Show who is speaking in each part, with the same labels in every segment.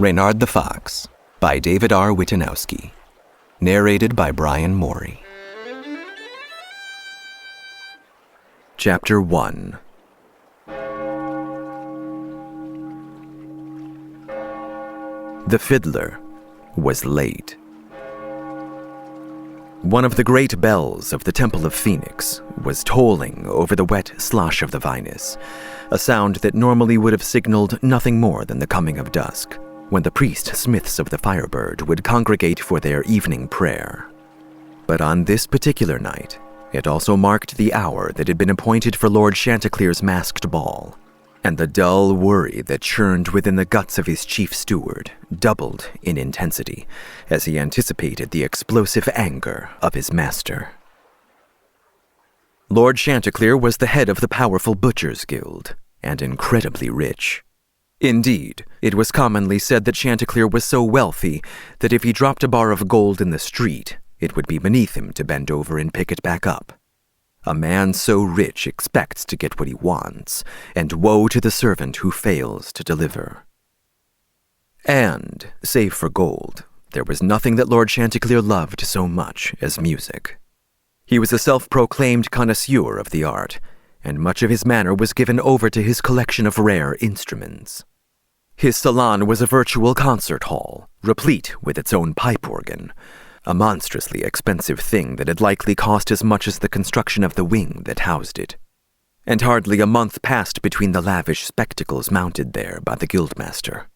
Speaker 1: Reynard the Fox by David R. Witanowski. Narrated by Brian Morey. Chapter 1. The fiddler was late. One of the great bells of the Temple of Phoenix was tolling over the wet slosh of the Vinus, a sound that normally would have signaled nothing more than the coming of dusk, when the priest-smiths of the Firebird would congregate for their evening prayer. But on this particular night, it also marked the hour that had been appointed for Lord Chanticleer's masked ball, and the dull worry that churned within the guts of his chief steward doubled in intensity as he anticipated the explosive anger of his master. Lord Chanticleer was the head of the powerful Butchers' Guild, and incredibly rich. Indeed, it was commonly said that Chanticleer was so wealthy that if he dropped a bar of gold in the street, it would be beneath him to bend over and pick it back up. A man so rich expects to get what he wants, and woe to the servant who fails to deliver. And, save for gold, there was nothing that Lord Chanticleer loved so much as music. He was a self-proclaimed connoisseur of the art, and much of his manner was given over to his collection of rare instruments. His salon was a virtual concert hall, replete with its own pipe organ, a monstrously expensive thing that had likely cost as much as the construction of the wing that housed it. And hardly a month passed between the lavish spectacles mounted there by the guildmaster.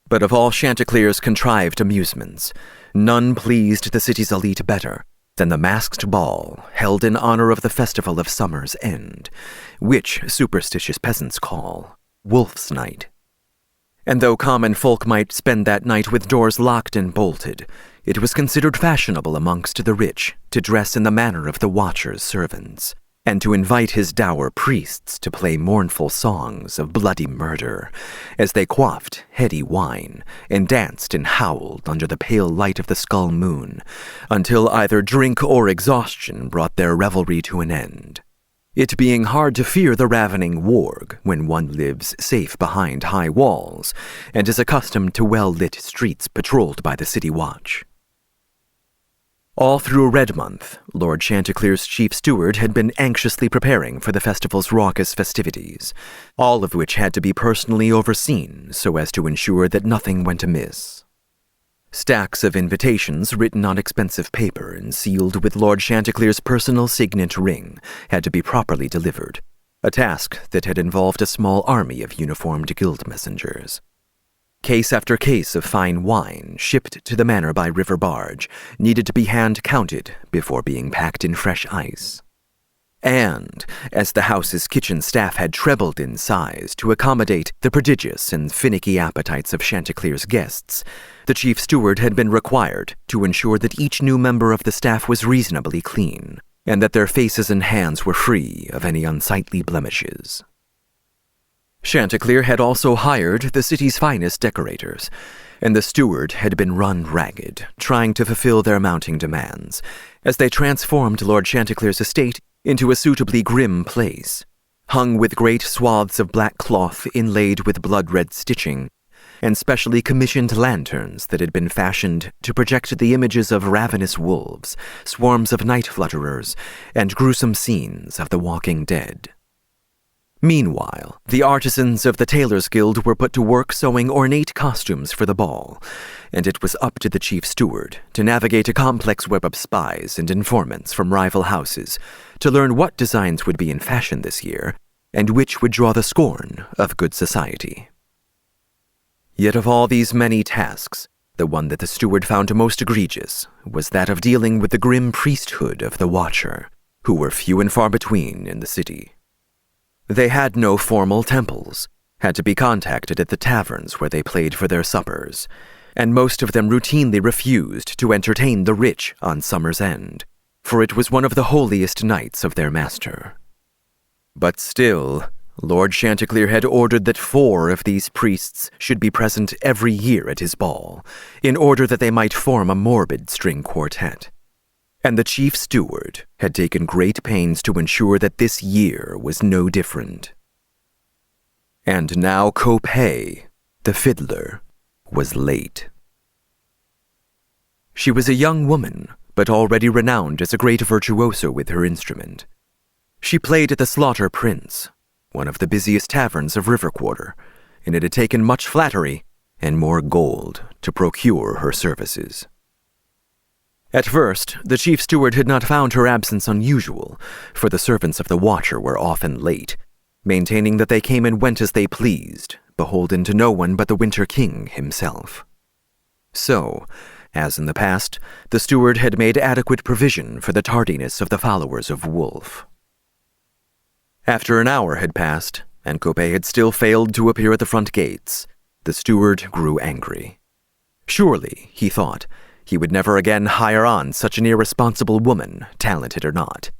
Speaker 1: But of all Chanticleer's contrived amusements, none pleased the city's elite better than the masked ball held in honor of the festival of Summer's End, which superstitious peasants call Wolf's Night. And though common folk might spend that night with doors locked and bolted, it was considered fashionable amongst the rich to dress in the manner of the Watcher's servants, and to invite his dour priests to play mournful songs of bloody murder, as they quaffed heady wine and danced and howled under the pale light of the skull moon, until either drink or exhaustion brought their revelry to an end. It being hard to fear the ravening warg when one lives safe behind high walls and is accustomed to well-lit streets patrolled by the city watch. All through Red Month, Lord Chanticleer's chief steward had been anxiously preparing for the festival's raucous festivities, all of which had to be personally overseen so as to ensure that nothing went amiss. Stacks of invitations written on expensive paper and sealed with Lord Chanticleer's personal signet ring had to be properly delivered, a task that had involved a small army of uniformed guild messengers. Case after case of fine wine, shipped to the manor by river barge, needed to be hand-counted before being packed in fresh ice. And, as the house's kitchen staff had trebled in size to accommodate the prodigious and finicky appetites of Chanticleer's guests, the chief steward had been required to ensure that each new member of the staff was reasonably clean, and that their faces and hands were free of any unsightly blemishes. Chanticleer had also hired the city's finest decorators, and the steward had been run ragged, trying to fulfill their mounting demands, as they transformed Lord Chanticleer's estate into a suitably grim place, hung with great swaths of black cloth inlaid with blood-red stitching, and specially commissioned lanterns that had been fashioned to project the images of ravenous wolves, swarms of night flutterers, and gruesome scenes of the walking dead. Meanwhile, the artisans of the Tailors' Guild were put to work sewing ornate costumes for the ball, and it was up to the chief steward to navigate a complex web of spies and informants from rival houses to learn what designs would be in fashion this year, and which would draw the scorn of good society. Yet of all these many tasks, the one that the steward found most egregious was that of dealing with the grim priesthood of the Watcher, who were few and far between in the city. They had no formal temples, had to be contacted at the taverns where they played for their suppers, and most of them routinely refused to entertain the rich on Summer's End, for it was one of the holiest nights of their master. But still, Lord Chanticleer had ordered that 4 of these priests should be present every year at his ball, in order that they might form a morbid string quartet. And the chief steward had taken great pains to ensure that this year was no different. And now Copay, the fiddler, was late. She was a young woman, but already renowned as a great virtuoso with her instrument. She played at the Slaughter Prince, one of the busiest taverns of River Quarter, and it had taken much flattery and more gold to procure her services. At first, the chief steward had not found her absence unusual, for the servants of the Watcher were often late, maintaining that they came and went as they pleased, beholden to no one but the Winter King himself. So, as in the past, the steward had made adequate provision for the tardiness of the followers of Wolf. After an hour had passed, and Copé had still failed to appear at the front gates, the steward grew angry. Surely, he thought, he would never again hire on such an irresponsible woman, talented or not.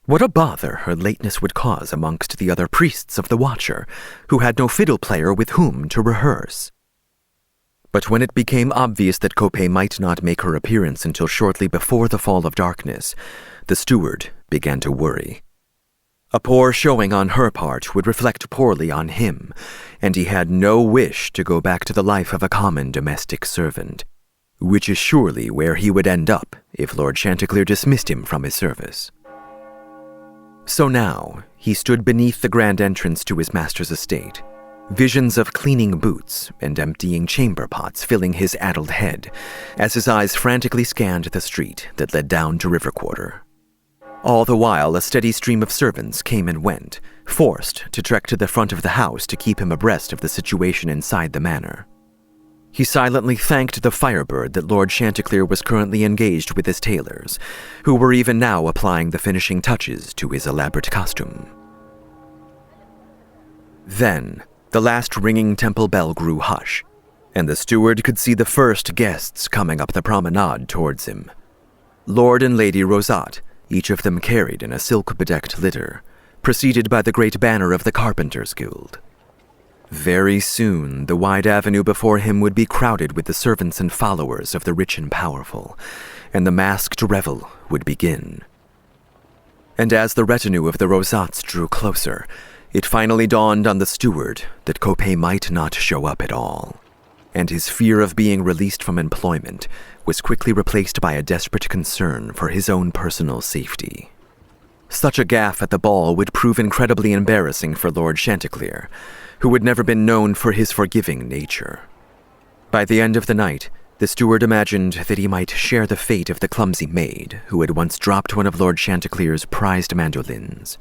Speaker 1: What a bother her lateness would cause amongst the other priests of the Watcher, who had no fiddle player with whom to rehearse. But when it became obvious that Copé might not make her appearance until shortly before the fall of darkness, the steward began to worry. A poor showing on her part would reflect poorly on him, and he had no wish to go back to the life of a common domestic servant, which is surely where he would end up if Lord Chanticleer dismissed him from his service. So now, he stood beneath the grand entrance to his master's estate, visions of cleaning boots and emptying chamber pots filling his addled head, as his eyes frantically scanned the street that led down to River Quarter. All the while, a steady stream of servants came and went, forced to trek to the front of the house to keep him abreast of the situation inside the manor. He silently thanked the Firebird that Lord Chanticleer was currently engaged with his tailors, who were even now applying the finishing touches to his elaborate costume. Then, the last ringing temple bell grew hush, and the steward could see the first guests coming up the promenade towards him. Lord and Lady Rosat, each of them carried in a silk-bedecked litter, preceded by the great banner of the Carpenters' Guild. Very soon, the wide avenue before him would be crowded with the servants and followers of the rich and powerful, and the masked revel would begin. And as the retinue of the Rosats drew closer, it finally dawned on the steward that Copé might not show up at all, and his fear of being released from employment was quickly replaced by a desperate concern for his own personal safety. Such a gaffe at the ball would prove incredibly embarrassing for Lord Chanticleer, who had never been known for his forgiving nature. By the end of the night, the steward imagined that he might share the fate of the clumsy maid who had once dropped one of Lord Chanticleer's prized mandolins.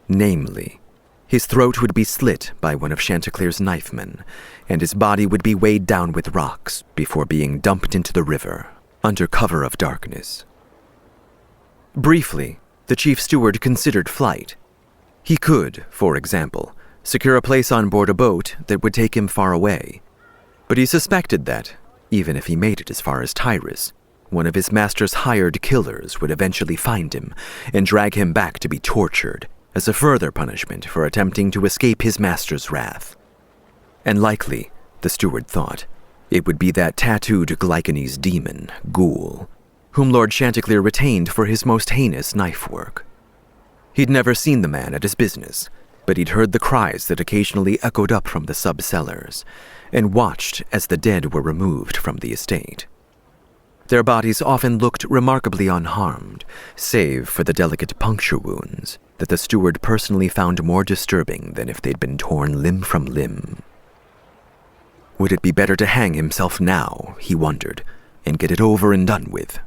Speaker 1: Namely, his throat would be slit by one of Chanticleer's knifemen, and his body would be weighed down with rocks before being dumped into the river, under cover of darkness. Briefly, the chief steward considered flight. He could, for example, secure a place on board a boat that would take him far away, but he suspected that, even if he made it as far as Tyrus, one of his master's hired killers would eventually find him and drag him back to be tortured, as a further punishment for attempting to escape his master's wrath. And likely, the steward thought, it would be that tattooed Glycanese demon, Ghoul, whom Lord Chanticleer retained for his most heinous knife work. He'd never seen the man at his business, but he'd heard the cries that occasionally echoed up from the sub-cellars, and watched as the dead were removed from the estate. Their bodies often looked remarkably unharmed, save for the delicate puncture wounds that the steward personally found more disturbing than if they'd been torn limb from limb. Would it be better to hang himself now, he wondered, and get it over and done with?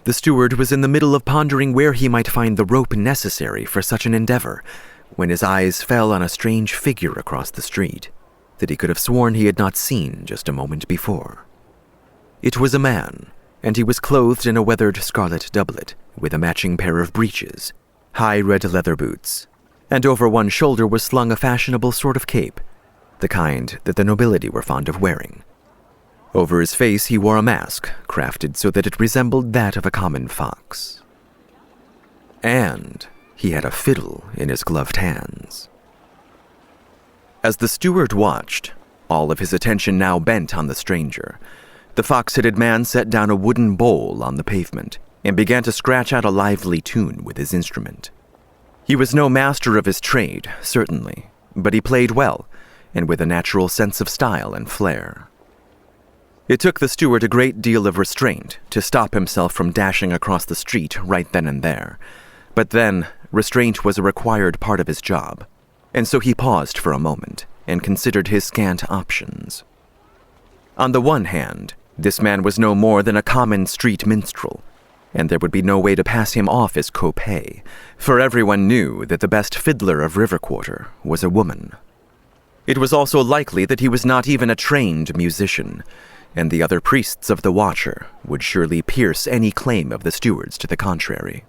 Speaker 1: The steward was in the middle of pondering where he might find the rope necessary for such an endeavor, when his eyes fell on a strange figure across the street that he could have sworn he had not seen just a moment before. It was a man, and he was clothed in a weathered scarlet doublet, with a matching pair of breeches, high red leather boots, and over one shoulder was slung a fashionable sort of cape, the kind that the nobility were fond of wearing. Over his face he wore a mask, crafted so that it resembled that of a common fox. And he had a fiddle in his gloved hands. As the steward watched, all of his attention now bent on the stranger, the fox-headed man set down a wooden bowl on the pavement and began to scratch out a lively tune with his instrument. He was no master of his trade, certainly, but he played well, and with a natural sense of style and flair. It took the steward a great deal of restraint to stop himself from dashing across the street right then and there, but then restraint was a required part of his job, and so he paused for a moment and considered his scant options. On the one hand, this man was no more than a common street minstrel, and there would be no way to pass him off as co-pay, for everyone knew that the best fiddler of Riverquarter was a woman. It was also likely that he was not even a trained musician, and the other priests of the Watcher would surely pierce any claim of the stewards to the contrary.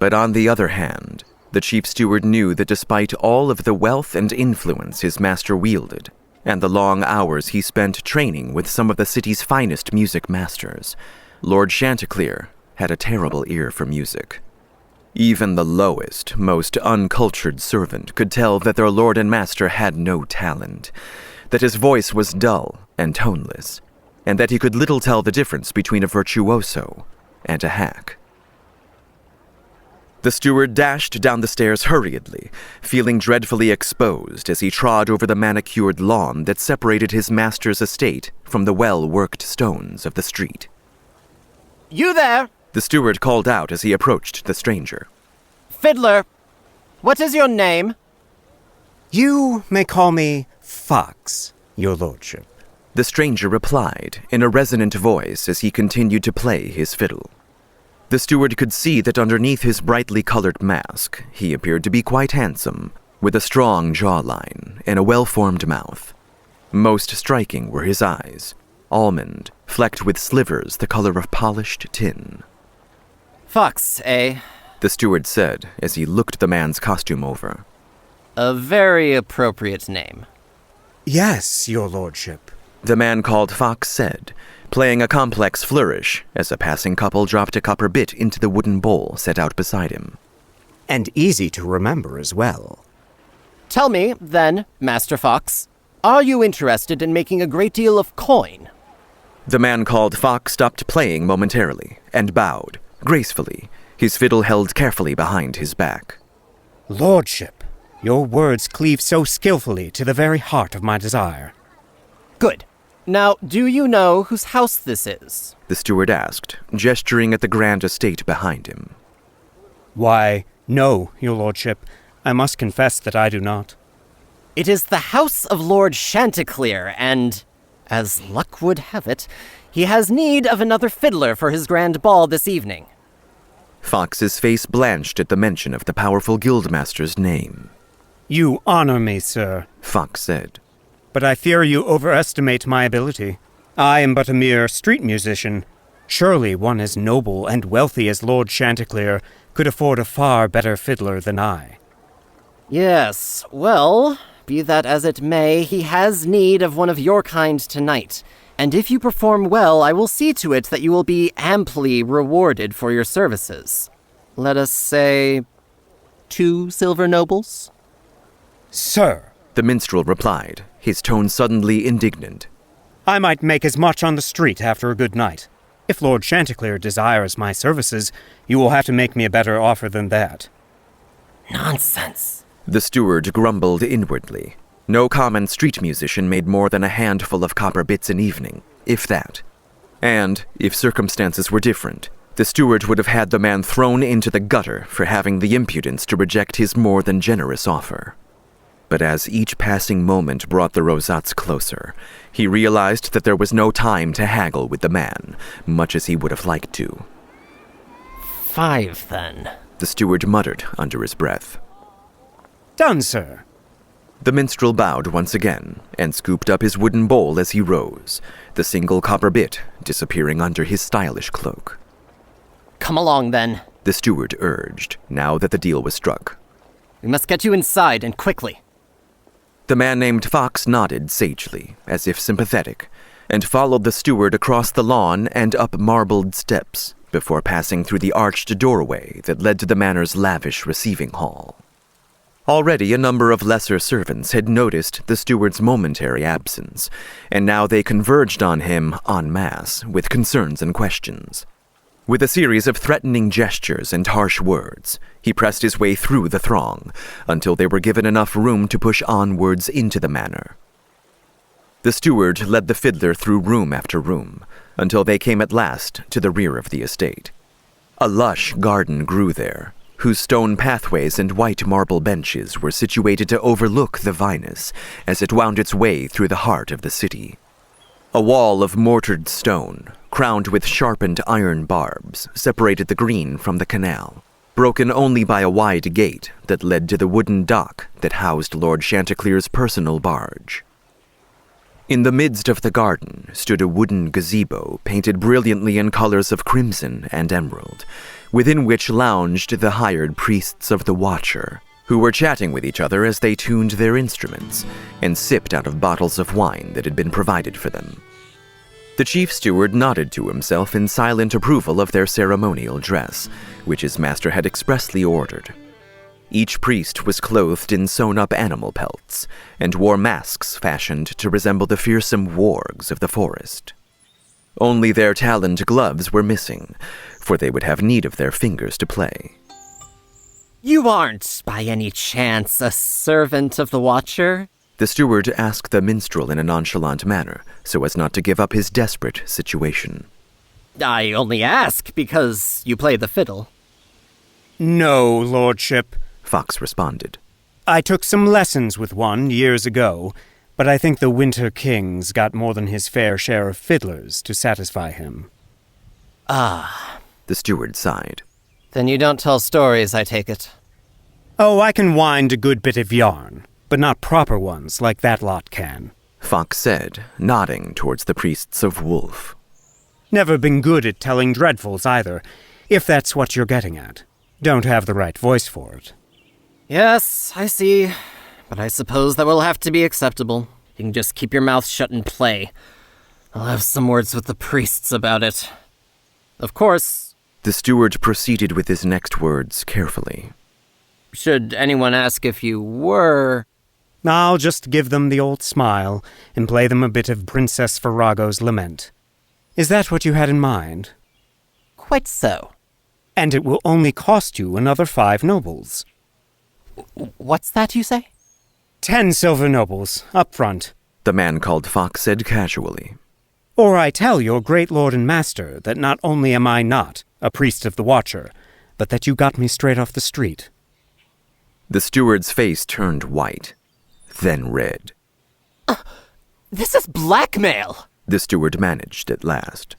Speaker 1: But on the other hand, the chief steward knew that despite all of the wealth and influence his master wielded, and the long hours he spent training with some of the city's finest music masters, Lord Chanticleer had a terrible ear for music. Even the lowest, most uncultured servant could tell that their lord and master had no talent, that his voice was dull and toneless, and that he could little tell the difference between a virtuoso and a hack. The steward dashed down the stairs hurriedly, feeling dreadfully exposed as he trod over the manicured lawn that separated his master's estate from the well-worked stones of the street.
Speaker 2: "You there?"
Speaker 1: the steward called out as he approached the stranger.
Speaker 2: "Fiddler, what is your name?"
Speaker 3: "You may call me Fox, your lordship,"
Speaker 1: the stranger replied in a resonant voice as he continued to play his fiddle. The steward could see that underneath his brightly colored mask, he appeared to be quite handsome, with a strong jawline and a well-formed mouth. Most striking were his eyes, almond, flecked with slivers the color of polished tin.
Speaker 2: "Fox, eh?"
Speaker 1: the steward said as he looked the man's costume over.
Speaker 2: "A very appropriate name."
Speaker 3: "Yes, your lordship,"
Speaker 1: the man called Fox said, playing a complex flourish as a passing couple dropped a copper bit into the wooden bowl set out beside him.
Speaker 3: "And easy to remember as well."
Speaker 2: "Tell me, then, Master Fox, are you interested in making a great deal of coin?"
Speaker 1: The man called Fox stopped playing momentarily and bowed, gracefully, his fiddle held carefully behind his back.
Speaker 3: "Lordship, your words cleave so skillfully to the very heart of my desire."
Speaker 2: "Good. Now, do you know whose house this is?"
Speaker 1: the steward asked, gesturing at the grand estate behind him.
Speaker 3: "Why, no, your lordship. I must confess that I do not."
Speaker 2: "It is the house of Lord Chanticleer, and, as luck would have it, he has need of another fiddler for his grand ball this evening."
Speaker 1: Fox's face blanched at the mention of the powerful guildmaster's name.
Speaker 3: "You honor me, sir,"
Speaker 1: Fox said.
Speaker 3: "but I fear you overestimate my ability. I am but a mere street musician. Surely one as noble and wealthy as Lord Chanticleer could afford a far better fiddler than I."
Speaker 2: "Yes, well, be that as it may, he has need of one of your kind tonight, and if you perform well, I will see to it that you will be amply rewarded for your services. Let us say 2 silver nobles?"
Speaker 3: "Sir,"
Speaker 1: the minstrel replied, his tone suddenly indignant.
Speaker 3: "I might make as much on the street after a good night. If Lord Chanticleer desires my services, you will have to make me a better offer than that."
Speaker 2: "Nonsense,"
Speaker 1: the steward grumbled inwardly. No common street musician made more than a handful of copper bits an evening, if that. And, if circumstances were different, the steward would have had the man thrown into the gutter for having the impudence to reject his more than generous offer. But as each passing moment brought the Rosats closer, he realized that there was no time to haggle with the man, much as he would have liked to.
Speaker 2: 5, then,
Speaker 1: the steward muttered under his breath.
Speaker 3: "Done, sir."
Speaker 1: The minstrel bowed once again and scooped up his wooden bowl as he rose, the single copper bit disappearing under his stylish cloak.
Speaker 2: "Come along, then,"
Speaker 1: the steward urged, now that the deal was struck.
Speaker 2: "We must get you inside, and quickly."
Speaker 1: The man named Fox nodded sagely, as if sympathetic, and followed the steward across the lawn and up marbled steps before passing through the arched doorway that led to the manor's lavish receiving hall. Already a number of lesser servants had noticed the steward's momentary absence, and now they converged on him en masse with concerns and questions. With a series of threatening gestures and harsh words, he pressed his way through the throng until they were given enough room to push onwards into the manor. The steward led the fiddler through room after room until they came at last to the rear of the estate. A lush garden grew there, whose stone pathways and white marble benches were situated to overlook the Vinus as it wound its way through the heart of the city. A wall of mortared stone, crowned with sharpened iron barbs, separated the green from the canal, broken only by a wide gate that led to the wooden dock that housed Lord Chanticleer's personal barge. In the midst of the garden stood a wooden gazebo painted brilliantly in colors of crimson and emerald, within which lounged the hired priests of the Watcher, who were chatting with each other as they tuned their instruments and sipped out of bottles of wine that had been provided for them. The chief steward nodded to himself in silent approval of their ceremonial dress, which his master had expressly ordered. Each priest was clothed in sewn-up animal pelts and wore masks fashioned to resemble the fearsome wargs of the forest. Only their taloned gloves were missing, for they would have need of their fingers to play.
Speaker 2: You aren't, by any chance, a servant of the Watcher?
Speaker 1: The steward asked the minstrel in a nonchalant manner, so as not to give up his desperate situation.
Speaker 2: I only ask because you play the fiddle.
Speaker 3: No, lordship,
Speaker 1: Fox responded.
Speaker 3: I took some lessons with one years ago, but I think the Winter King's got more than his fair share of fiddlers to satisfy him.
Speaker 2: Ah.
Speaker 1: The steward sighed.
Speaker 2: Then you don't tell stories, I take it.
Speaker 3: Oh, I can wind a good bit of yarn, but not proper ones like that lot can,
Speaker 1: Fox said, nodding towards the priests of Wolf.
Speaker 3: Never been good at telling dreadfuls either, if that's what you're getting at. Don't have the right voice for it.
Speaker 2: Yes, I see. But I suppose that will have to be acceptable. You can just keep your mouth shut and play. I'll have some words with the priests about it. Of course.
Speaker 1: The steward proceeded with his next words carefully.
Speaker 2: Should anyone ask if you were...
Speaker 3: I'll just give them the old smile and play them a bit of Princess Virago's Lament. Is that what you had in mind?
Speaker 2: Quite so.
Speaker 3: And it will only cost you another 5 nobles.
Speaker 2: What's that you say?
Speaker 3: 10 silver nobles, up front.
Speaker 1: The man called Fox said casually.
Speaker 3: Or I tell your great lord and master that not only am I not a priest of the Watcher, but that you got me straight off the street.
Speaker 1: The steward's face turned white, then red.
Speaker 2: This is blackmail!
Speaker 1: The steward managed at last.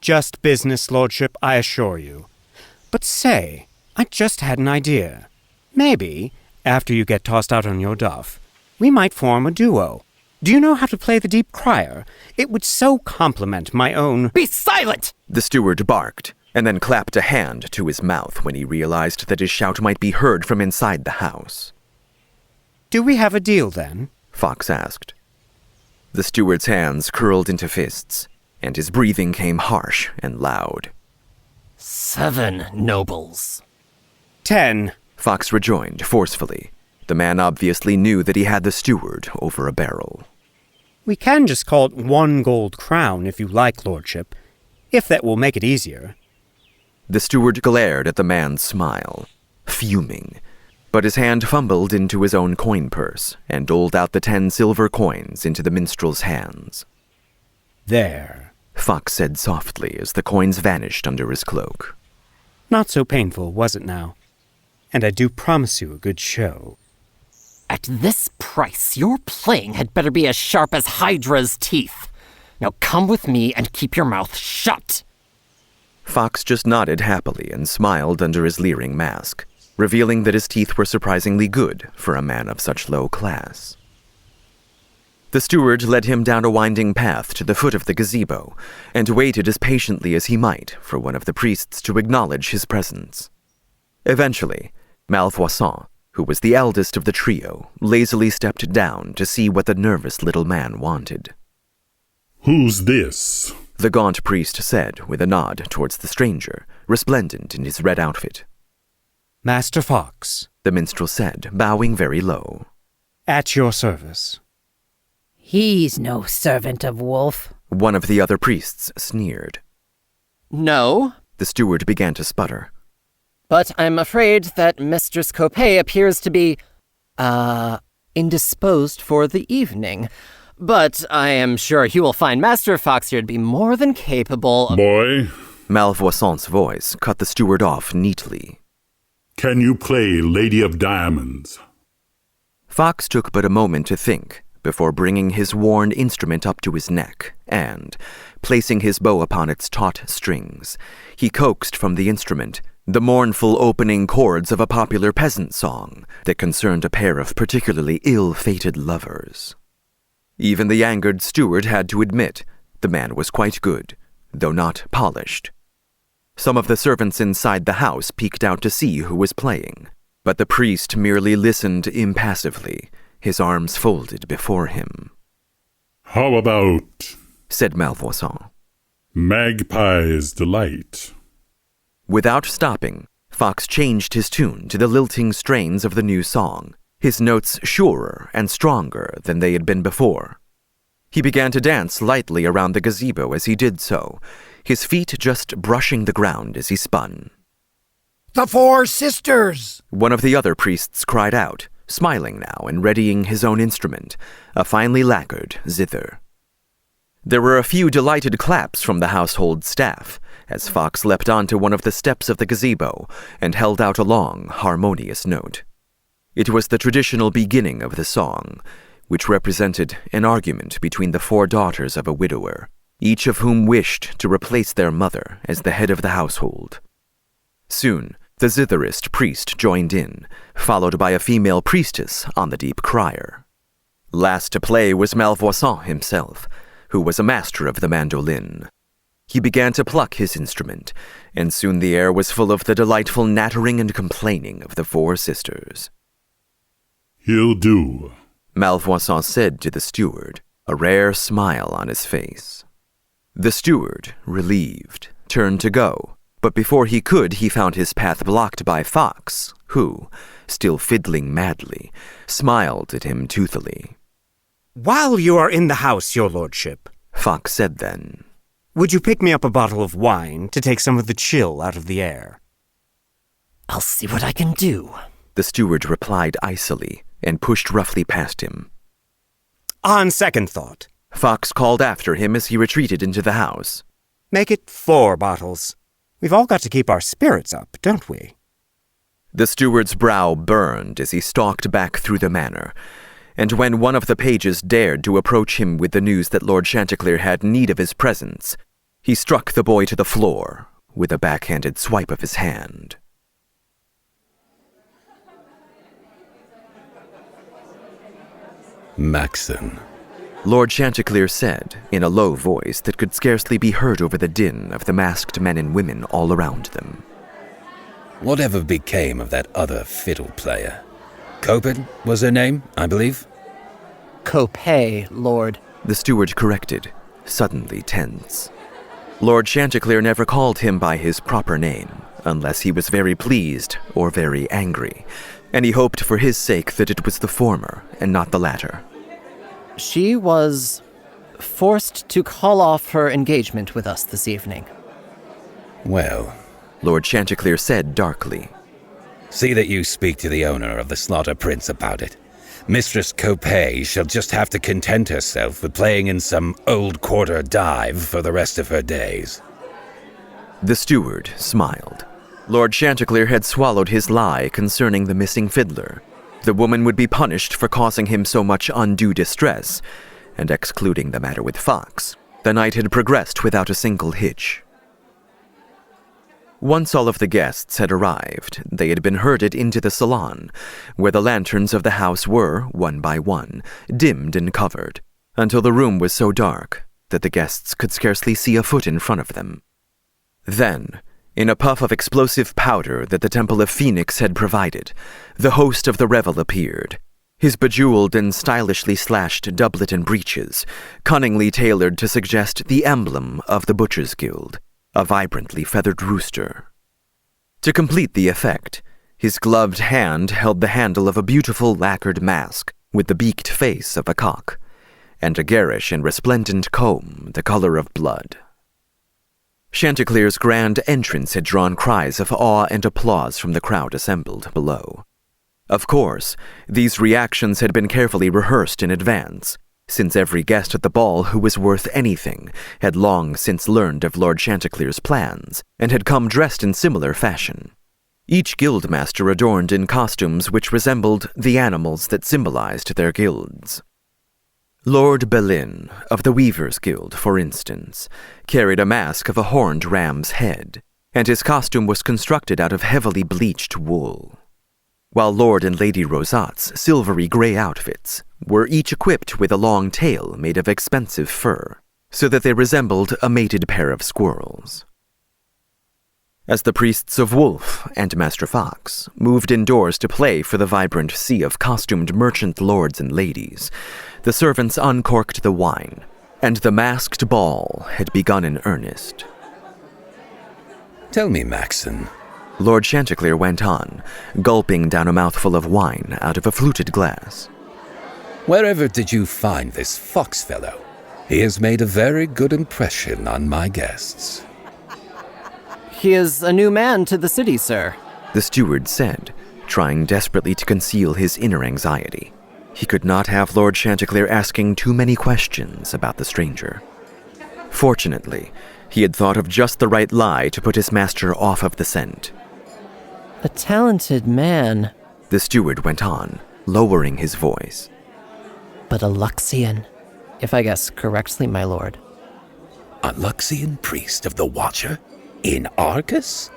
Speaker 3: Just business, lordship, I assure you. But say, I just had an idea. Maybe, after you get tossed out on your duff, we might form a duo. Do you know how to play the deep crier? It would so complement my own...
Speaker 2: Be silent!
Speaker 1: The steward barked, and then clapped a hand to his mouth when he realized that his shout might be heard from inside the house.
Speaker 3: Do we have a deal, then?
Speaker 1: Fox asked. The steward's hands curled into fists, and his breathing came harsh and loud.
Speaker 2: 7 nobles.
Speaker 3: 10,
Speaker 1: Fox rejoined forcefully. The man obviously knew that he had the steward over a barrel.
Speaker 3: We can just call it 1 gold crown if you like, lordship, if that will make it easier.
Speaker 1: The steward glared at the man's smile, fuming, but his hand fumbled into his own coin purse and doled out the 10 silver coins into the minstrel's hands.
Speaker 3: There,
Speaker 1: Fox said softly as the coins vanished under his cloak.
Speaker 3: Not so painful, was it now? And I do promise you a good show.
Speaker 2: At this price, your playing had better be as sharp as Hydra's teeth. Now come with me and keep your mouth shut.
Speaker 1: Fox just nodded happily and smiled under his leering mask, revealing that his teeth were surprisingly good for a man of such low class. The steward led him down a winding path to the foot of the gazebo and waited as patiently as he might for one of the priests to acknowledge his presence. Eventually, Malvoisin, who was the eldest of the trio, lazily stepped down to see what the nervous little man wanted.
Speaker 4: Who's this?
Speaker 1: The gaunt priest said with a nod towards the stranger, resplendent in his red outfit.
Speaker 3: Master Fox,
Speaker 1: The minstrel said, bowing very low.
Speaker 3: At your service.
Speaker 5: He's no servant of Wolf.
Speaker 1: One of the other priests sneered.
Speaker 2: No,
Speaker 1: The steward began to sputter.
Speaker 2: But I'm afraid that Mistress Copay appears to be, indisposed for the evening. But I am sure you will find Master Fox here to be more than capable of—
Speaker 4: Boy,
Speaker 1: Malvoisin's voice cut the steward off neatly.
Speaker 4: can you play Lady of Diamonds?
Speaker 1: Fox took but a moment to think before bringing his worn instrument up to his neck and, placing his bow upon its taut strings, he coaxed from the instrument the mournful opening chords of a popular peasant song that concerned a pair of particularly ill-fated lovers. Even the angered steward had to admit the man was quite good, though not polished. Some of the servants inside the house peeked out to see who was playing, but the priest merely listened impassively, his arms folded before him.
Speaker 4: How about
Speaker 1: Said Malvoisin.
Speaker 4: Magpie's Delight?
Speaker 1: Without stopping, Fox changed his tune to the lilting strains of the new song, his notes surer and stronger than they had been before. He began to dance lightly around the gazebo as he did so, his feet just brushing the ground as he spun.
Speaker 6: The Four Sisters!
Speaker 1: One of the other priests cried out, smiling now and readying his own instrument, a finely lacquered zither. There were a few delighted claps from the household staff, as Fox leapt onto one of the steps of the gazebo and held out a long, harmonious note. It was the traditional beginning of the song, which represented an argument between the 4 daughters of a widower, each of whom wished to replace their mother as the head of the household. Soon, the zitherist priest joined in, followed by a female priestess on the deep crier. Last to play was Malvoisin himself, who was a master of the mandolin. He began to pluck his instrument, and soon the air was full of the delightful nattering and complaining of the 4 sisters.
Speaker 4: He'll do,
Speaker 1: Malvoisin said to the steward, a rare smile on his face. The steward, relieved, turned to go, but before he could, he found his path blocked by Fox, who, still fiddling madly, smiled at him toothily.
Speaker 3: While you are in the house, your lordship,
Speaker 1: Fox said then,
Speaker 3: would you pick me up a bottle of wine to take some of the chill out of the air?
Speaker 2: I'll see what I can do.
Speaker 1: The steward replied icily and pushed roughly past him.
Speaker 3: On second thought,
Speaker 1: Fox called after him as he retreated into the house.
Speaker 3: make it 4 bottles. We've all got to keep our spirits up, don't we?
Speaker 1: The steward's brow burned as he stalked back through the manor, and when one of the pages dared to approach him with the news that Lord Chanticleer had need of his presence, he struck the boy to the floor with a backhanded swipe of his hand.
Speaker 7: Maxon,
Speaker 1: Lord Chanticleer said, in a low voice that could scarcely be heard over the din of the masked men and women all around them.
Speaker 7: whatever became of that other fiddle player? Copin was her name, I believe?
Speaker 2: Copay, Lord.
Speaker 1: The steward corrected, suddenly tense. Lord Chanticleer never called him by his proper name, unless he was very pleased or very angry, and he hoped for his sake that it was the former and not the latter.
Speaker 2: She was forced to call off her engagement with us this evening.
Speaker 7: Well,
Speaker 1: Lord Chanticleer said darkly.
Speaker 7: see that you speak to the owner of the Slaughter Prince about it. Mistress Copay shall just have to content herself with playing in some old quarter dive for the rest of her days.
Speaker 1: The steward smiled. Lord Chanticleer had swallowed his lie concerning the missing fiddler. The woman would be punished for causing him so much undue distress, and excluding the matter with Fox, the night had progressed without a single hitch. Once all of the guests had arrived, they had been herded into the salon, where the lanterns of the house were, one by one, dimmed and covered, until the room was so dark that the guests could scarcely see a foot in front of them. Then, in a puff of explosive powder that the Temple of Phoenix had provided, the host of the revel appeared, his bejeweled and stylishly slashed doublet and breeches, cunningly tailored to suggest the emblem of the Butcher's Guild, a vibrantly feathered rooster. To complete the effect, his gloved hand held the handle of a beautiful lacquered mask with the beaked face of a cock, and a garish and resplendent comb the color of blood. Chanticleer's grand entrance had drawn cries of awe and applause from the crowd assembled below. Of course, these reactions had been carefully rehearsed in advance, since every guest at the ball who was worth anything had long since learned of Lord Chanticleer's plans and had come dressed in similar fashion. Each guildmaster adorned in costumes which resembled the animals that symbolized their guilds. Lord Belin, of the Weavers' Guild, for instance, carried a mask of a horned ram's head, and his costume was constructed out of heavily bleached wool. While Lord and Lady Rosatte's silvery gray outfits were each equipped with a long tail made of expensive fur, so that they resembled a mated pair of squirrels. As the priests of Wolf and Master Fox moved indoors to play for the vibrant sea of costumed merchant lords and ladies, the servants uncorked the wine, and the masked ball had begun in earnest.
Speaker 7: Tell me, Maxon,
Speaker 1: Lord Chanticleer went on, gulping down a mouthful of wine out of a fluted glass.
Speaker 7: wherever did you find this Fox fellow? He has made a very good impression on my guests.
Speaker 2: He is a new man to the city, sir,
Speaker 1: the steward said, trying desperately to conceal his inner anxiety. He could not have Lord Chanticleer asking too many questions about the stranger. Fortunately, he had thought of just the right lie to put his master off of the scent.
Speaker 2: A talented man,
Speaker 1: The steward went on, lowering his voice.
Speaker 2: but a Luxian, if I guess correctly, my lord.
Speaker 7: A Luxian priest of the Watcher? In Arcus?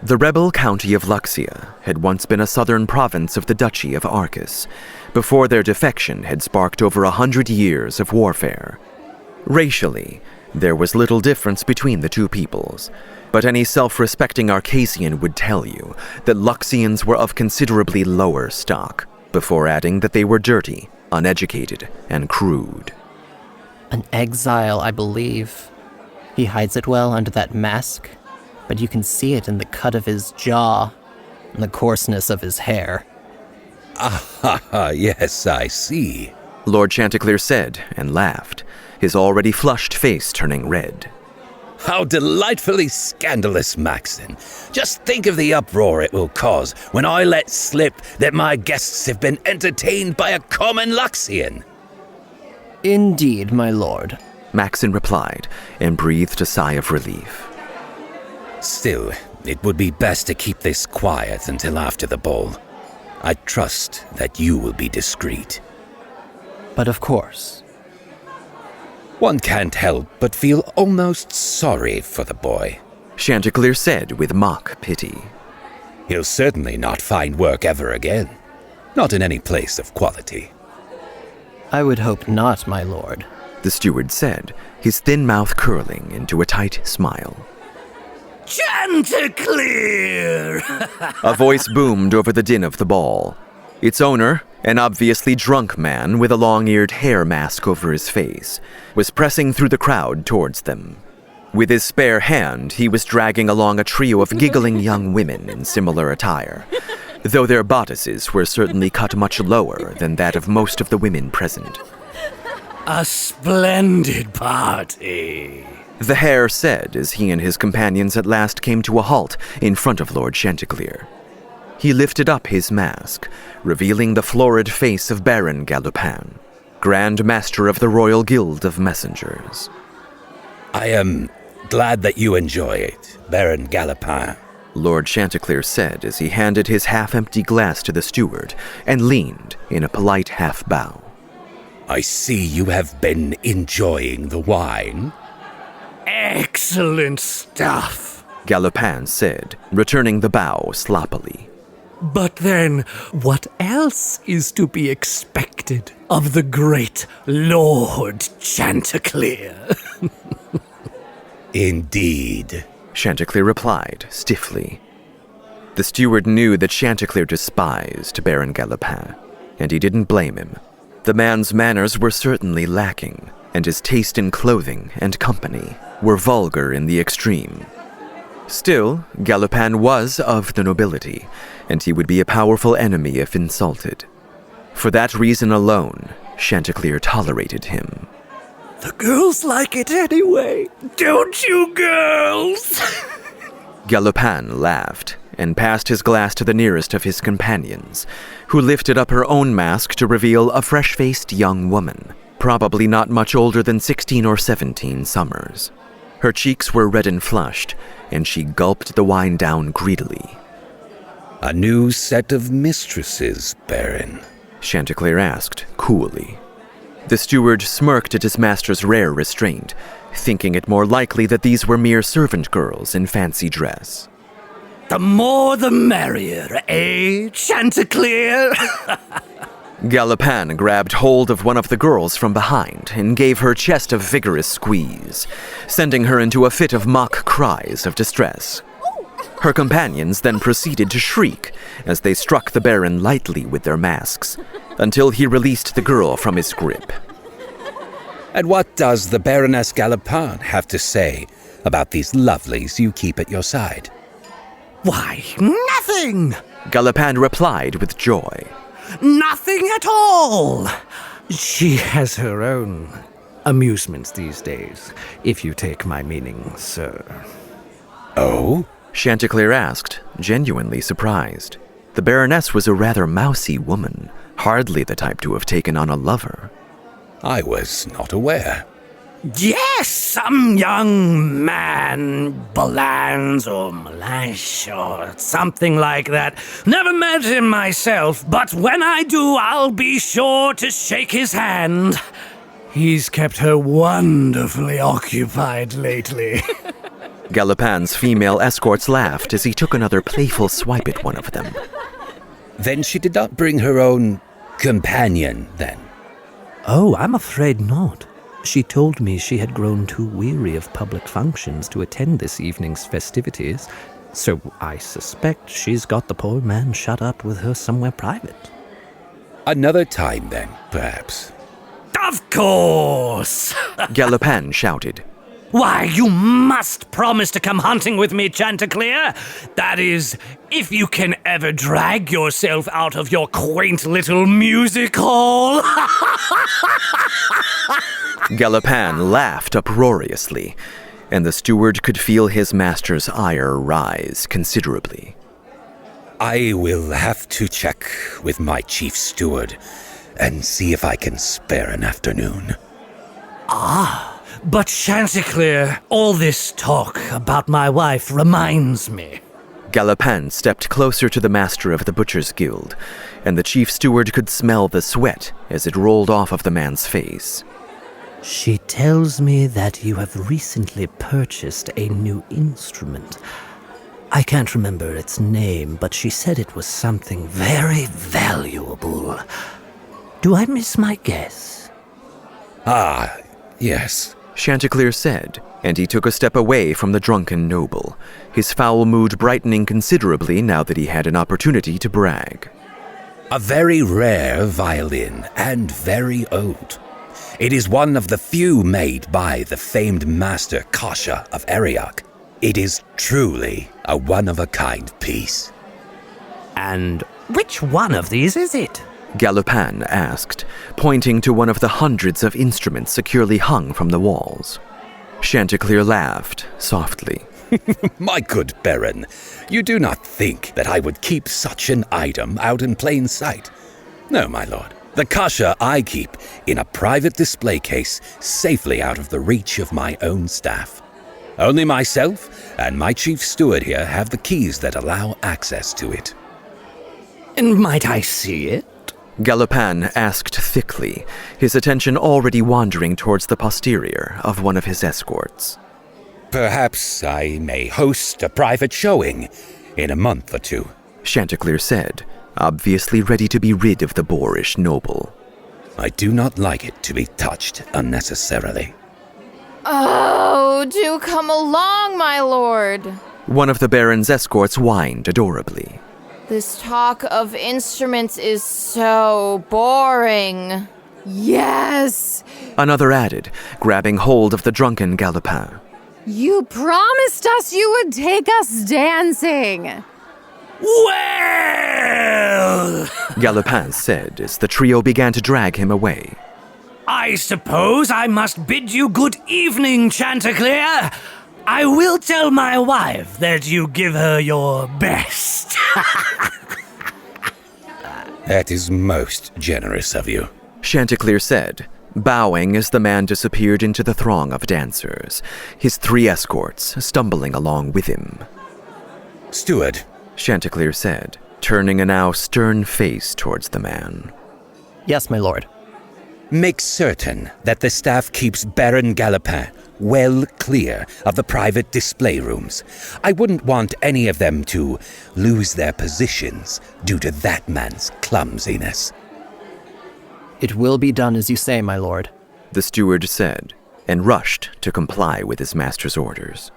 Speaker 1: The rebel county of Luxia had once been a southern province of the Duchy of Arcus, before their defection had sparked over 100 years of warfare. Racially, there was little difference between the two peoples, but any self-respecting Arcasian would tell you that Luxians were of considerably lower stock, before adding that they were dirty, uneducated, and crude.
Speaker 2: An exile, I believe. He hides it well under that mask, but you can see it in the cut of his jaw and the coarseness of his hair.
Speaker 7: Yes, I see.
Speaker 1: Lord Chanticleer said and laughed, his already flushed face turning red.
Speaker 7: How delightfully scandalous, Maxon. Just think of the uproar it will cause when I let slip that my guests have been entertained by a common Luxian.
Speaker 2: Indeed, my lord.
Speaker 1: Maxon replied, and breathed a sigh of relief.
Speaker 7: Still, it would be best to keep this quiet until after the ball. I trust that you will be discreet.
Speaker 2: But of course.
Speaker 7: One can't help but feel almost sorry for the boy.
Speaker 1: Chanticleer said with mock pity.
Speaker 7: He'll certainly not find work ever again. Not in any place of quality.
Speaker 2: I would hope not, my lord.
Speaker 1: The steward said, his thin mouth curling into a tight smile.
Speaker 6: Chanticleer!
Speaker 1: A voice boomed over the din of the ball. Its owner, an obviously drunk man with a long-eared hair mask over his face, was pressing through the crowd towards them. With his spare hand, he was dragging along a trio of giggling young women in similar attire, though their bodices were certainly cut much lower than that of most of the women present.
Speaker 6: A splendid party.
Speaker 1: The hare said as he and his companions at last came to a halt in front of Lord Chanticleer. He lifted up his mask, revealing the florid face of Baron Galopin, Grand Master of the Royal Guild of Messengers.
Speaker 7: I am glad that you enjoy it, Baron Galopin.
Speaker 1: Lord Chanticleer said as he handed his half-empty glass to the steward and leaned in a polite half-bow.
Speaker 7: I see you have been enjoying the wine.
Speaker 6: Excellent stuff.
Speaker 1: Galopin said, returning the bow sloppily.
Speaker 6: But then, what else is to be expected of the great Lord Chanticleer?
Speaker 7: Indeed,
Speaker 1: Chanticleer replied stiffly. The steward knew that Chanticleer despised Baron Galopin, and he didn't blame him. The man's manners were certainly lacking, and his taste in clothing and company were vulgar in the extreme. Still, Galopin was of the nobility, and he would be a powerful enemy if insulted. For that reason alone, Chanticleer tolerated him.
Speaker 6: The girls like it anyway, don't you, girls?
Speaker 1: Galopin laughed and passed his glass to the nearest of his companions, who lifted up her own mask to reveal a fresh-faced young woman, probably not much older than 16 or 17 summers. Her cheeks were red and flushed, and she gulped the wine down greedily.
Speaker 7: A new set of mistresses, Baron?
Speaker 1: Chanticleer asked, coolly. The steward smirked at his master's rare restraint, thinking it more likely that these were mere servant girls in fancy dress.
Speaker 6: The more the merrier, eh, Chanticleer?
Speaker 1: Galopin grabbed hold of one of the girls from behind and gave her chest a vigorous squeeze, sending her into a fit of mock cries of distress. Her companions then proceeded to shriek as they struck the Baron lightly with their masks, until he released the girl from his grip.
Speaker 7: And what does the Baroness Galopin have to say about these lovelies you keep at your side?
Speaker 6: Why, nothing!
Speaker 1: Galopin replied with joy.
Speaker 6: Nothing at all! She has her own amusements these days, if you take my meaning, sir.
Speaker 7: Oh?
Speaker 1: Chanticleer asked, genuinely surprised. The Baroness was a rather mousy woman, hardly the type to have taken on a lover.
Speaker 7: I was not aware.
Speaker 6: Yes, some young man, Balans or Melange or something like that. Never met him myself, but when I do, I'll be sure to shake his hand. He's kept her wonderfully occupied lately.
Speaker 1: Galopin's female escorts laughed as he took another playful swipe at one of them.
Speaker 7: Then she did not bring her own companion, then?
Speaker 8: Oh, I'm afraid not. She told me she had grown too weary of public functions to attend this evening's festivities, so I suspect she's got the poor man shut up with her somewhere private.
Speaker 7: Another time, then, perhaps.
Speaker 6: Of course!
Speaker 1: Galopin shouted.
Speaker 6: Why, you must promise to come hunting with me, Chanticleer. That is, if you can ever drag yourself out of your quaint little music hall.
Speaker 1: Galopin laughed uproariously, and the steward could feel his master's ire rise considerably.
Speaker 7: I will have to check with my chief steward and see if I can spare an afternoon.
Speaker 6: But Chanticleer, all this talk about my wife reminds me.
Speaker 1: Galopin stepped closer to the master of the Butcher's Guild, and the chief steward could smell the sweat as it rolled off of the man's face.
Speaker 8: She tells me that you have recently purchased a new instrument. I can't remember its name, but she said it was something very valuable. Do I miss my guess?
Speaker 7: Ah, yes.
Speaker 1: Chanticleer said, and he took a step away from the drunken noble, his foul mood brightening considerably now that he had an opportunity to brag.
Speaker 7: A very rare violin, and very old. It is one of the few made by the famed master Kasha of Ariok. It is truly a one-of-a-kind piece.
Speaker 8: And which one of these is it?
Speaker 1: Galopin asked, pointing to one of the hundreds of instruments securely hung from the walls. Chanticleer laughed softly.
Speaker 7: My good Baron, you do not think that I would keep such an item out in plain sight. No, my lord. The kasha I keep in a private display case safely out of the reach of my own staff. Only myself and my chief steward here have the keys that allow access to it.
Speaker 6: And might I see it?
Speaker 1: Galopin asked thickly, his attention already wandering towards the posterior of one of his escorts.
Speaker 7: Perhaps I may host a private showing in a month or two,
Speaker 1: Chanticleer said, obviously ready to be rid of the boorish noble.
Speaker 7: I do not like it to be touched unnecessarily.
Speaker 9: Oh, do come along, my lord.
Speaker 1: One of the Baron's escorts whined adorably.
Speaker 9: This talk of instruments is so boring.
Speaker 10: Yes!
Speaker 1: Another added, grabbing hold of the drunken Galopin.
Speaker 10: You promised us you would take us dancing.
Speaker 6: Well!
Speaker 1: Galopin said as the trio began to drag him away.
Speaker 6: I suppose I must bid you good evening, Chanticleer. I will tell my wife that you give her your best.
Speaker 7: That is most generous of you,
Speaker 1: Chanticleer said, bowing as the man disappeared into the throng of dancers, his 3 escorts stumbling along with him.
Speaker 7: Steward,
Speaker 1: Chanticleer said, turning a now stern face towards the man.
Speaker 2: Yes, my lord.
Speaker 7: make certain that the staff keeps Baron Galopin well clear of the private display rooms. I wouldn't want any of them to lose their positions due to that man's clumsiness.
Speaker 2: It will be done as you say, my lord,
Speaker 1: the steward said, and rushed to comply with his master's orders.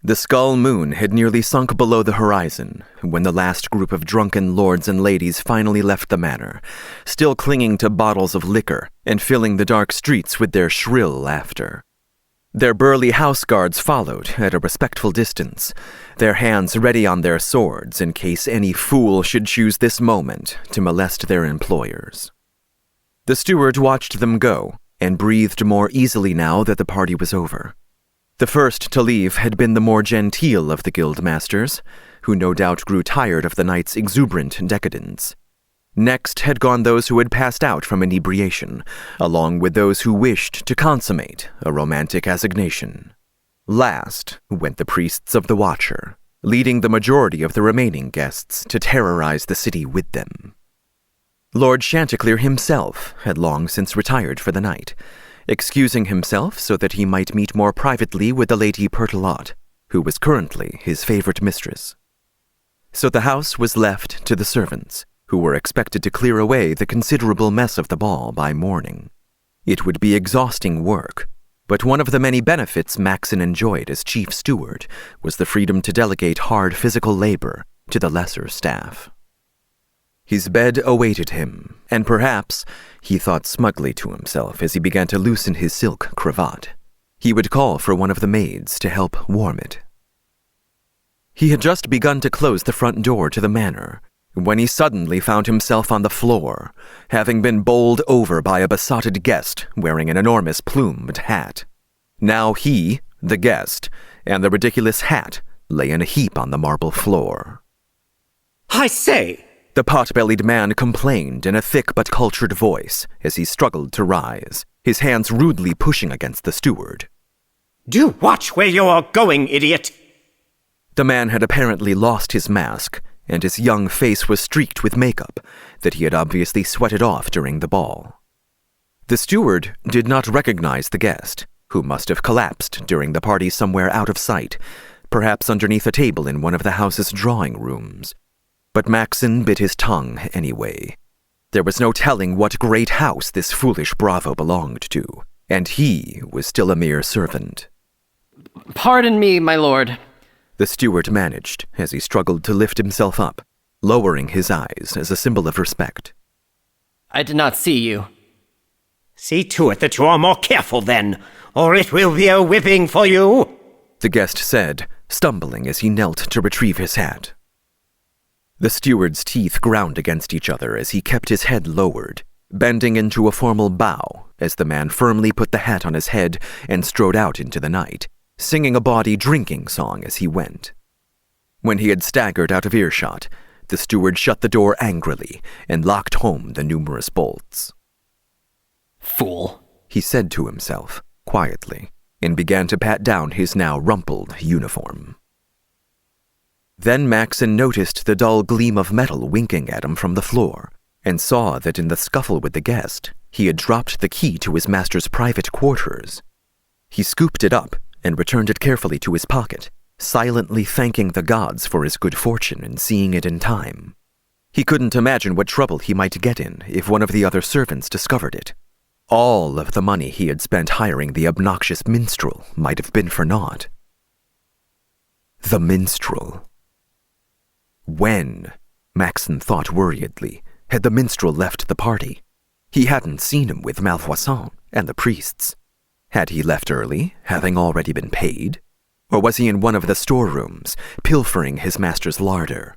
Speaker 1: The skull moon had nearly sunk below the horizon when the last group of drunken lords and ladies finally left the manor, still clinging to bottles of liquor and filling the dark streets with their shrill laughter. Their burly house guards followed at a respectful distance, their hands ready on their swords in case any fool should choose this moment to molest their employers. The steward watched them go and breathed more easily now that the party was over. The first to leave had been the more genteel of the guild masters, who no doubt grew tired of the night's exuberant decadence. Next had gone those who had passed out from inebriation, along with those who wished to consummate a romantic assignation. Last went the priests of the Watcher, leading the majority of the remaining guests to terrorize the city with them. Lord Chanticleer himself had long since retired for the night, excusing himself so that he might meet more privately with the Lady Pertelotte, who was currently his favorite mistress. So the house was left to the servants, who were expected to clear away the considerable mess of the ball by morning. It would be exhausting work, but one of the many benefits Maxon enjoyed as chief steward was the freedom to delegate hard physical labor to the lesser staff. His bed awaited him, and perhaps, he thought smugly to himself as he began to loosen his silk cravat, he would call for one of the maids to help warm it. He had just begun to close the front door to the manor, when he suddenly found himself on the floor, having been bowled over by a besotted guest wearing an enormous plumed hat. Now he, the guest, and the ridiculous hat lay in a heap on the marble floor.
Speaker 3: I say!
Speaker 1: The pot-bellied man complained in a thick but cultured voice as he struggled to rise, his hands rudely pushing against the steward.
Speaker 3: Do watch where you are going, idiot!
Speaker 1: The man had apparently lost his mask, and his young face was streaked with makeup that he had obviously sweated off during the ball. The steward did not recognize the guest, who must have collapsed during the party somewhere out of sight, perhaps underneath a table in one of the house's drawing rooms. But Maxon bit his tongue anyway. There was no telling what great house this foolish bravo belonged to, and he was still a mere servant.
Speaker 2: Pardon me, my lord,
Speaker 1: the steward managed as he struggled to lift himself up, lowering his eyes as a symbol of respect.
Speaker 2: I did not see you.
Speaker 3: See to it that you are more careful then, or it will be a whipping for you,
Speaker 1: the guest said, stumbling as he knelt to retrieve his hat. The steward's teeth ground against each other as he kept his head lowered, bending into a formal bow as the man firmly put the hat on his head and strode out into the night, singing a bawdy drinking song as he went. When he had staggered out of earshot, the steward shut the door angrily and locked home the numerous bolts.
Speaker 2: Fool,
Speaker 1: he said to himself, quietly, and began to pat down his now rumpled uniform. Then Maxon noticed the dull gleam of metal winking at him from the floor, and saw that in the scuffle with the guest, he had dropped the key to his master's private quarters. He scooped it up and returned it carefully to his pocket, silently thanking the gods for his good fortune in seeing it in time. He couldn't imagine what trouble he might get in if one of the other servants discovered it. All of the money he had spent hiring the obnoxious minstrel might have been for naught. The minstrel. When, Maxon thought worriedly, had the minstrel left the party? He hadn't seen him with Malvoisin and the priests. Had he left early, having already been paid? Or was he in one of the storerooms, pilfering his master's larder?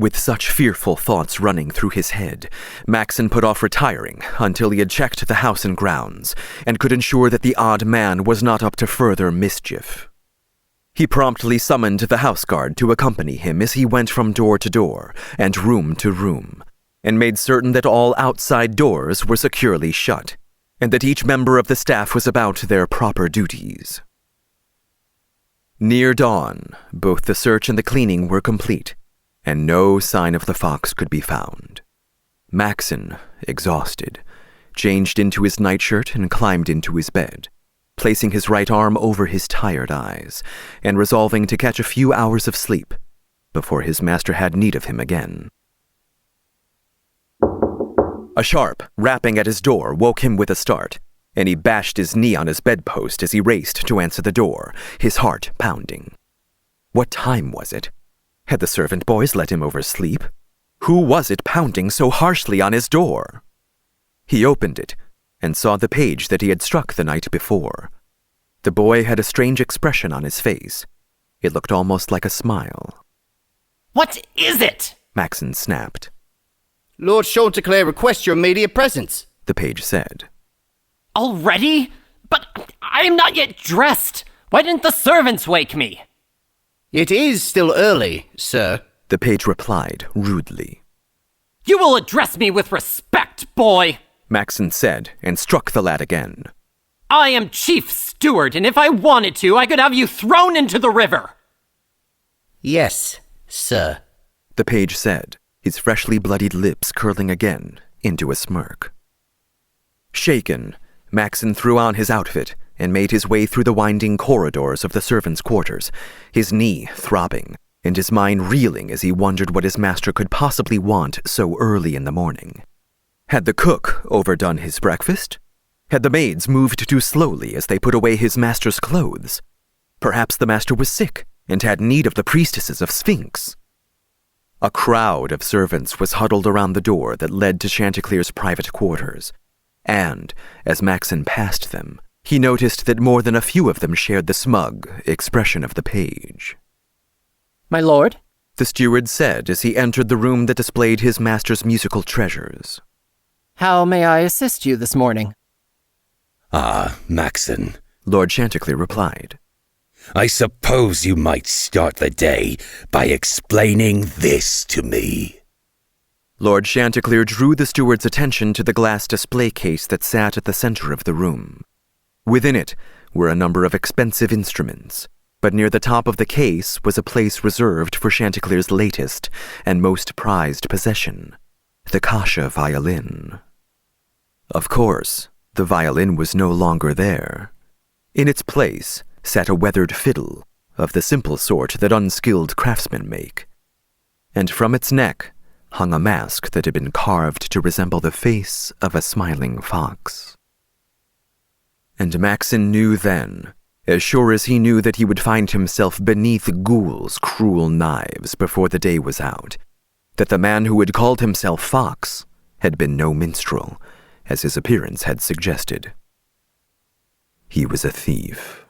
Speaker 1: With such fearful thoughts running through his head, Maxon put off retiring until he had checked the house and grounds, and could ensure that the odd man was not up to further mischief. He promptly summoned the house guard to accompany him as he went from door to door and room to room, and made certain that all outside doors were securely shut, and that each member of the staff was about their proper duties. Near dawn, both the search and the cleaning were complete, and no sign of the fox could be found. Maxon, exhausted, changed into his nightshirt and climbed into his bed, placing his right arm over his tired eyes, and resolving to catch a few hours of sleep before his master had need of him again. A sharp rapping at his door woke him with a start, and he bashed his knee on his bedpost as he raced to answer the door, his heart pounding. What time was it? Had the servant boys let him oversleep? Who was it pounding so harshly on his door? He opened it and saw the page that he had struck the night before. The boy had a strange expression on his face. It looked almost like a smile.
Speaker 11: What is it?
Speaker 1: Maxon snapped.
Speaker 11: Lord Chanticleer requests your immediate presence,
Speaker 1: the page said.
Speaker 11: Already? But I am not yet dressed. Why didn't the servants wake me? It is still early, sir,
Speaker 1: the page replied rudely.
Speaker 11: You will address me with respect, boy,
Speaker 1: Maxon said, and struck the lad again.
Speaker 11: I am chief steward, and if I wanted to, I could have you thrown into the river. Yes, sir,
Speaker 1: the page said, his freshly bloodied lips curling again into a smirk. Shaken, Maxon threw on his outfit and made his way through the winding corridors of the servants' quarters, his knee throbbing, and his mind reeling as he wondered what his master could possibly want so early in the morning. Had the cook overdone his breakfast? Had the maids moved too slowly as they put away his master's clothes? Perhaps the master was sick and had need of the priestesses of Sphinx. A crowd of servants was huddled around the door that led to Chanticleer's private quarters, and, as Maxon passed them, he noticed that more than a few of them shared the smug expression of the page.
Speaker 2: My lord?
Speaker 1: The steward said as he entered the room that displayed his master's musical treasures.
Speaker 2: How may I assist you this morning?
Speaker 7: Ah, Maxon,
Speaker 1: Lord Chanticleer replied.
Speaker 7: I suppose you might start the day by explaining this to me.
Speaker 1: Lord Chanticleer drew the steward's attention to the glass display case that sat at the center of the room. Within it were a number of expensive instruments, but near the top of the case was a place reserved for Chanticleer's latest and most prized possession, the Kasha violin. Of course, the violin was no longer there. In its place sat a weathered fiddle of the simple sort that unskilled craftsmen make, and from its neck hung a mask that had been carved to resemble the face of a smiling fox. And Maxon knew then, as sure as he knew that he would find himself beneath ghouls' cruel knives before the day was out, that the man who had called himself Fox had been no minstrel, as his appearance had suggested. He was a thief.